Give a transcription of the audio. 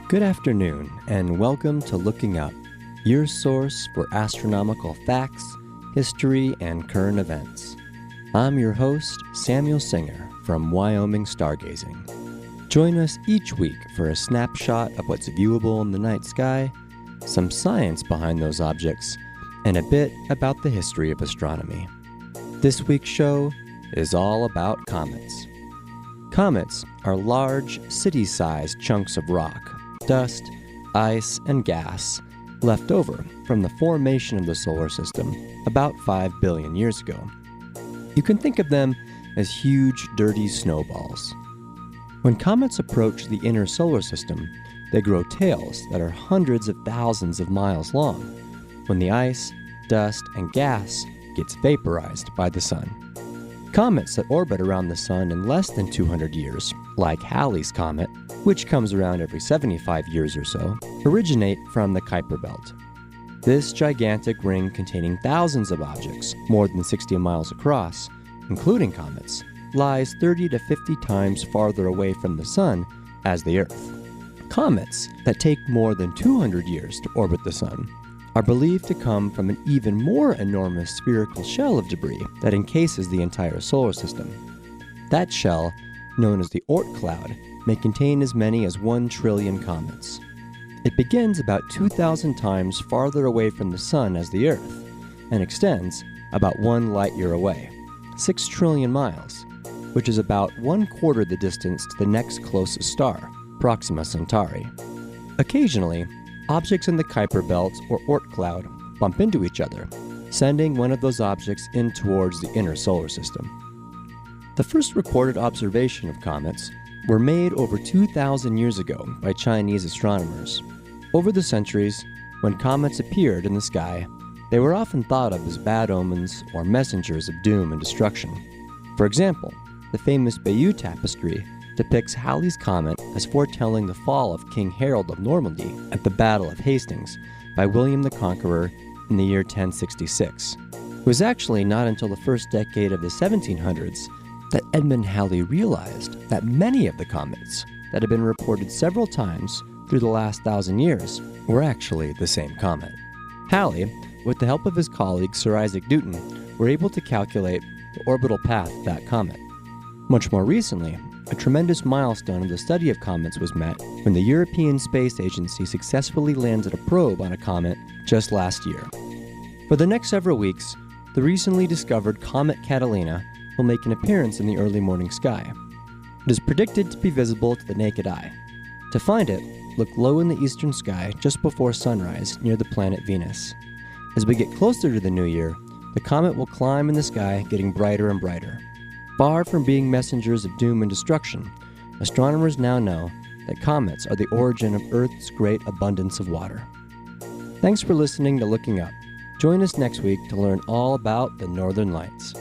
Good afternoon, and welcome to Looking Up, your source for astronomical facts, history, and current events. I'm your host, Samuel Singer from Wyoming Stargazing. Join us each week for a snapshot of what's viewable in the night sky, some science behind those objects, and a bit about the history of astronomy. This week's show is all about comets. Comets are large, city-sized chunks of rock, dust, ice, and gas left over from the formation of the solar system about 5 billion years ago. You can think of them as huge, dirty snowballs. When comets approach the inner solar system, they grow tails that are hundreds of thousands of miles long when the ice, dust, and gas gets vaporized by the sun. Comets that orbit around the sun in less than 200 years, like Halley's Comet, which comes around every 75 years or so, originate from the Kuiper Belt. This gigantic ring containing thousands of objects, more than 60 miles across, including comets, lies 30 to 50 times farther away from the sun as the Earth. Comets that take more than 200 years to orbit the sun are believed to come from an even more enormous spherical shell of debris that encases the entire solar system. That shell, known as the Oort cloud, may contain as many as 1 trillion comets. It begins about 2,000 times farther away from the sun as the Earth, and extends about 1 light year away, 6 trillion miles, which is about 1/4 the distance to the next closest star, Proxima Centauri. Occasionally, objects in the Kuiper Belt or Oort cloud bump into each other, sending one of those objects in towards the inner solar system. The first recorded observation of comets were made over 2,000 years ago by Chinese astronomers. Over the centuries, when comets appeared in the sky, they were often thought of as bad omens or messengers of doom and destruction. For example, the famous Bayeux Tapestry depicts Halley's Comet as foretelling the fall of King Harold of Normandy at the Battle of Hastings by William the Conqueror in the year 1066. It was actually not until the first decade of the 1700s that Edmund Halley realized that many of the comets that had been reported several times through the last 1,000 years were actually the same comet. Halley, with the help of his colleague Sir Isaac Newton, were able to calculate the orbital path of that comet. Much more recently, a tremendous milestone of the study of comets was met when the European Space Agency successfully landed a probe on a comet just last year. For the next several weeks, the recently discovered Comet Catalina will make an appearance in the early morning sky. It is predicted to be visible to the naked eye. To find it, look low in the eastern sky just before sunrise near the planet Venus. As we get closer to the new year, the comet will climb in the sky, getting brighter and brighter. Far from being messengers of doom and destruction, astronomers now know that comets are the origin of Earth's great abundance of water. Thanks for listening to Looking Up. Join us next week to learn all about the Northern Lights.